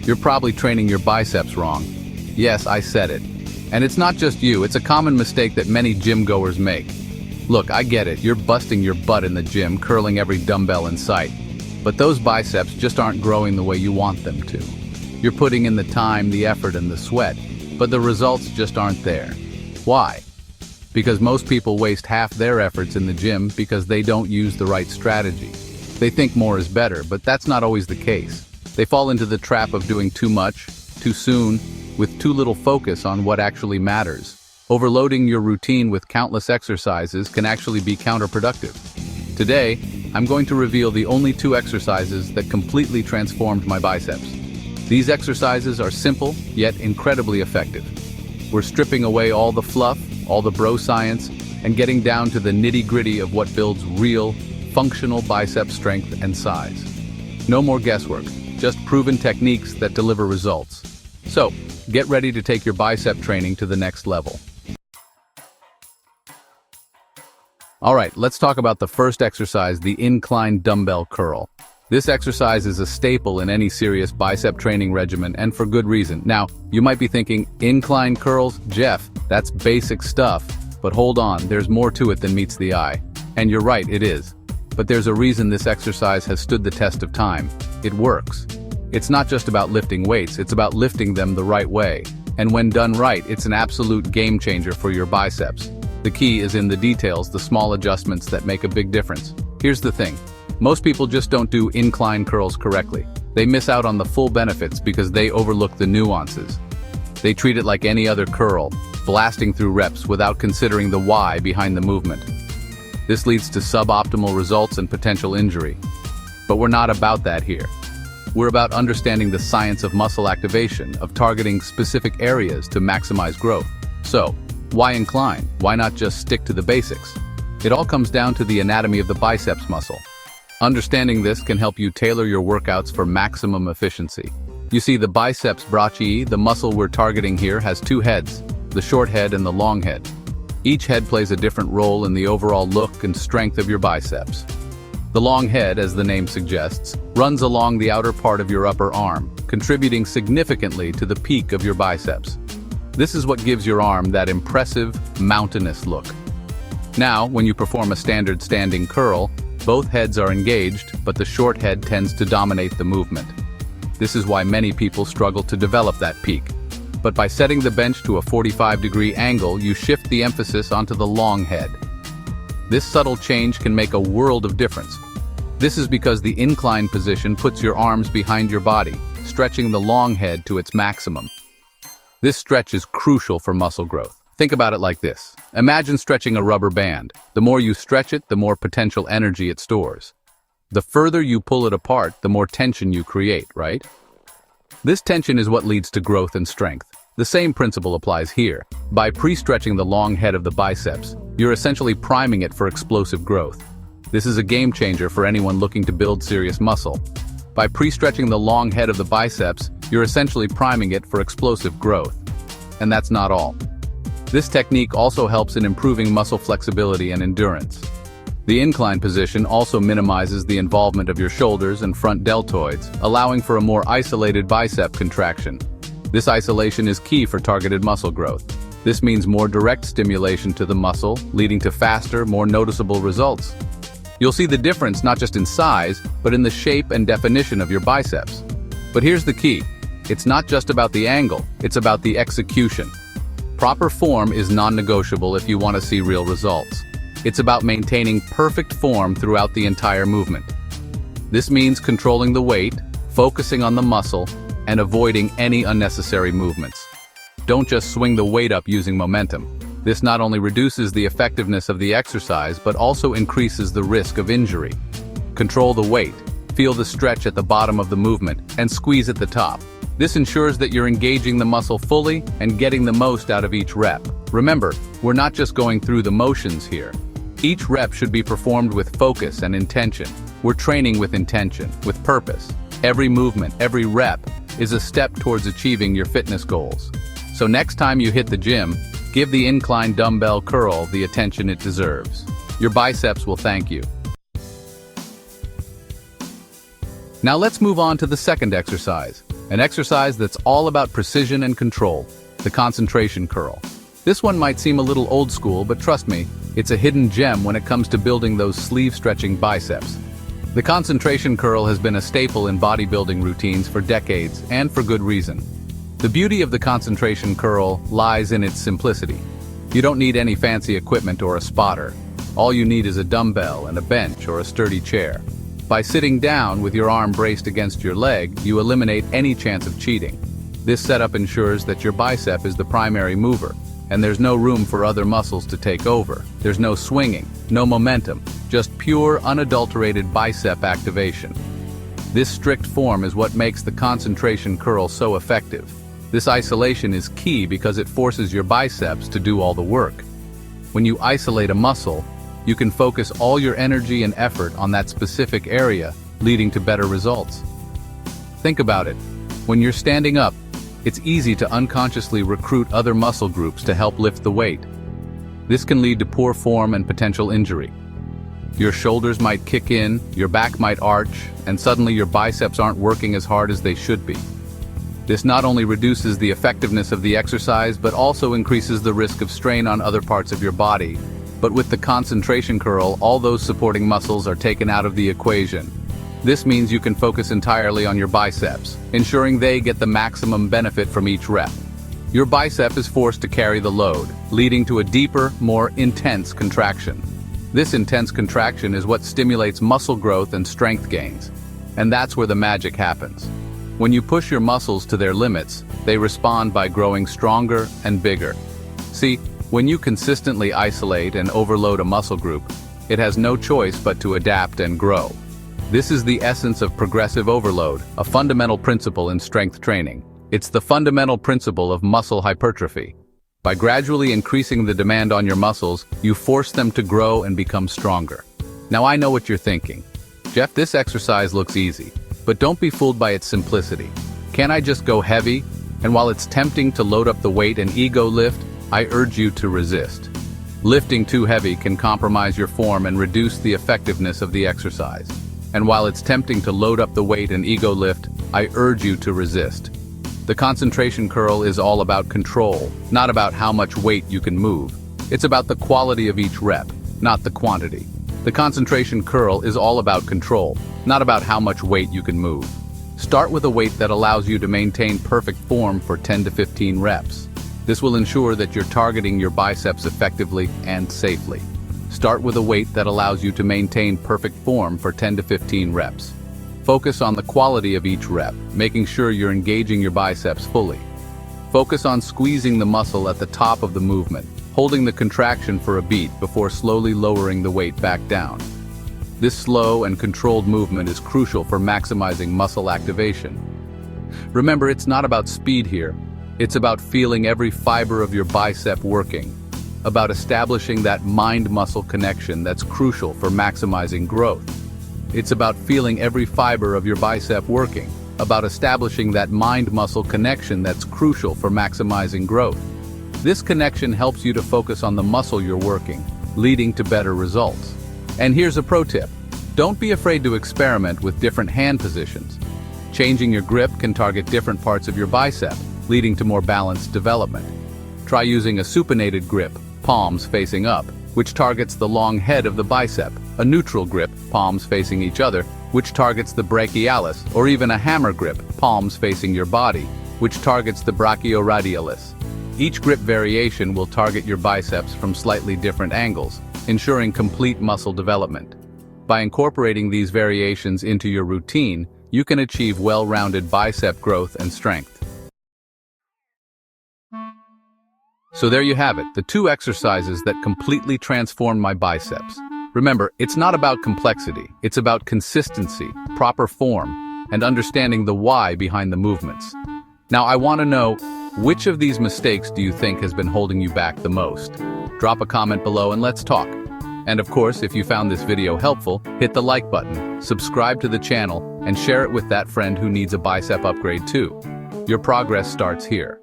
You're probably training your biceps wrong. Yes, I said it. And it's not just you, it's a common mistake that many gym goers make. Look, I get it, you're busting your butt in the gym, curling every dumbbell in sight. But those biceps just aren't growing the way you want them to. You're putting in the time, the effort, and the sweat, but the results just aren't there. Why? Because most people waste half their efforts in the gym because they don't use the right strategy. They think more is better, but that's not always the case. They fall into the trap of doing too much, too soon, with too little focus on what actually matters. Overloading your routine with countless exercises can actually be counterproductive. Today, I'm going to reveal the only 2 exercises that completely transformed my biceps. These exercises are simple, yet incredibly effective. We're stripping away all the fluff, all the bro science, and getting down to the nitty-gritty of what builds real, functional bicep strength and size. No more guesswork, just proven techniques that deliver results. So, get ready to take your bicep training to the next level. Alright, let's talk about the first exercise, the incline dumbbell curl. This exercise is a staple in any serious bicep training regimen, and for good reason. Now, you might be thinking, incline curls? Jeff, that's basic stuff. But hold on, there's more to it than meets the eye. And you're right, it is. But there's a reason this exercise has stood the test of time. It works. It's not just about lifting weights, it's about lifting them the right way. And when done right, it's an absolute game changer for your biceps. The key is in the details, the small adjustments that make a big difference. Here's the thing. Most people just don't do incline curls correctly. They miss out on the full benefits because they overlook the nuances. They treat it like any other curl, blasting through reps without considering the why behind the movement. This leads to suboptimal results and potential injury. But we're not about that here. We're about understanding the science of muscle activation, of targeting specific areas to maximize growth. So, why incline? Why not just stick to the basics? It all comes down to the anatomy of the biceps muscle. Understanding this can help you tailor your workouts for maximum efficiency. You see, the biceps brachii, the muscle we're targeting here, has 2 heads, the short head and the long head. Each head plays a different role in the overall look and strength of your biceps. The long head, as the name suggests, runs along the outer part of your upper arm, contributing significantly to the peak of your biceps. This is what gives your arm that impressive, mountainous look. Now, when you perform a standard standing curl, both heads are engaged, but the short head tends to dominate the movement. This is why many people struggle to develop that peak. But by setting the bench to a 45-degree angle, you shift the emphasis onto the long head. This subtle change can make a world of difference. This is because the incline position puts your arms behind your body, stretching the long head to its maximum. This stretch is crucial for muscle growth. Think about it like this. Imagine stretching a rubber band. The more you stretch it, the more potential energy it stores. The further you pull it apart, the more tension you create, right? This tension is what leads to growth and strength. The same principle applies here. By pre-stretching the long head of the biceps, you're essentially priming it for explosive growth. This is a game changer for anyone looking to build serious muscle. By pre-stretching the long head of the biceps, you're essentially priming it for explosive growth. And that's not all. This technique also helps in improving muscle flexibility and endurance. The incline position also minimizes the involvement of your shoulders and front deltoids, allowing for a more isolated bicep contraction. This isolation is key for targeted muscle growth. This means more direct stimulation to the muscle, leading to faster, more noticeable results. You'll see the difference not just in size, but in the shape and definition of your biceps. But here's the key. It's not just about the angle, it's about the execution. Proper form is non-negotiable if you want to see real results. It's about maintaining perfect form throughout the entire movement. This means controlling the weight, focusing on the muscle, and avoiding any unnecessary movements. Don't just swing the weight up using momentum. This not only reduces the effectiveness of the exercise, but also increases the risk of injury. Control the weight, feel the stretch at the bottom of the movement, and squeeze at the top. This ensures that you're engaging the muscle fully and getting the most out of each rep. Remember, we're not just going through the motions here. Each rep should be performed with focus and intention. We're training with intention, with purpose. Every movement, every rep, is a step towards achieving your fitness goals. So next time you hit the gym, give the incline dumbbell curl the attention it deserves. Your biceps will thank you. Now let's move on to the second exercise, An exercise that's all about precision and control, the concentration curl. This one might seem a little old school, but trust me, it's a hidden gem when it comes to building those sleeve-stretching biceps. The concentration curl has been a staple in bodybuilding routines for decades, and for good reason. The beauty of the concentration curl lies in its simplicity. You don't need any fancy equipment or a spotter. All you need is a dumbbell and a bench or a sturdy chair. By sitting down with your arm braced against your leg, you eliminate any chance of cheating. This setup ensures that your bicep is the primary mover, and there's no room for other muscles to take over. There's no swinging, no momentum, just pure, unadulterated bicep activation. This strict form is what makes the concentration curl so effective. This isolation is key because it forces your biceps to do all the work. When you isolate a muscle, you can focus all your energy and effort on that specific area, leading to better results. Think about it. When you're standing up, it's easy to unconsciously recruit other muscle groups to help lift the weight. This can lead to poor form and potential injury. Your shoulders might kick in, your back might arch, and suddenly your biceps aren't working as hard as they should be. This not only reduces the effectiveness of the exercise, but also increases the risk of strain on other parts of your body. But with the concentration curl, all those supporting muscles are taken out of the equation. This means you can focus entirely on your biceps, ensuring they get the maximum benefit from each rep. Your bicep is forced to carry the load, leading to a deeper, more intense contraction. This intense contraction is what stimulates muscle growth and strength gains. And that's where the magic happens. When you push your muscles to their limits, they respond by growing stronger and bigger. See, when you consistently isolate and overload a muscle group, it has no choice but to adapt and grow. This is the essence of progressive overload, a fundamental principle in strength training. It's the fundamental principle of muscle hypertrophy. By gradually increasing the demand on your muscles, you force them to grow and become stronger. Now I know what you're thinking. Jeff, this exercise looks easy, but don't be fooled by its simplicity. Can't I just go heavy? And while it's tempting to load up the weight and ego lift, I urge you to resist. Lifting too heavy can compromise your form and reduce the effectiveness of the exercise. And while it's tempting to load up the weight and ego lift, I urge you to resist. The concentration curl is all about control, not about how much weight you can move. It's about the quality of each rep, not the quantity. The concentration curl is all about control, not about how much weight you can move. Start with a weight that allows you to maintain perfect form for 10 to 15 reps. This will ensure that you're targeting your biceps effectively and safely. Start with a weight that allows you to maintain perfect form for 10 to 15 reps. Focus on the quality of each rep, making sure you're engaging your biceps fully. Focus on squeezing the muscle at the top of the movement, holding the contraction for a beat before slowly lowering the weight back down. This slow and controlled movement is crucial for maximizing muscle activation. Remember, it's not about speed here. It's about feeling every fiber of your bicep working, about establishing that mind-muscle connection that's crucial for maximizing growth. It's about feeling every fiber of your bicep working, about establishing that mind-muscle connection that's crucial for maximizing growth. This connection helps you to focus on the muscle you're working, leading to better results. And here's a pro tip. Don't be afraid to experiment with different hand positions. Changing your grip can target different parts of your bicep, leading to more balanced development. Try using a supinated grip, palms facing up, which targets the long head of the bicep, a neutral grip, palms facing each other, which targets the brachialis, or even a hammer grip, palms facing your body, which targets the brachioradialis. Each grip variation will target your biceps from slightly different angles, ensuring complete muscle development. By incorporating these variations into your routine, you can achieve well-rounded bicep growth and strength. So there you have it, the 2 exercises that completely transformed my biceps. Remember, it's not about complexity, it's about consistency, proper form, and understanding the why behind the movements. Now I want to know, which of these mistakes do you think has been holding you back the most? Drop a comment below and let's talk. And of course, if you found this video helpful, hit the like button, subscribe to the channel, and share it with that friend who needs a bicep upgrade too. Your progress starts here.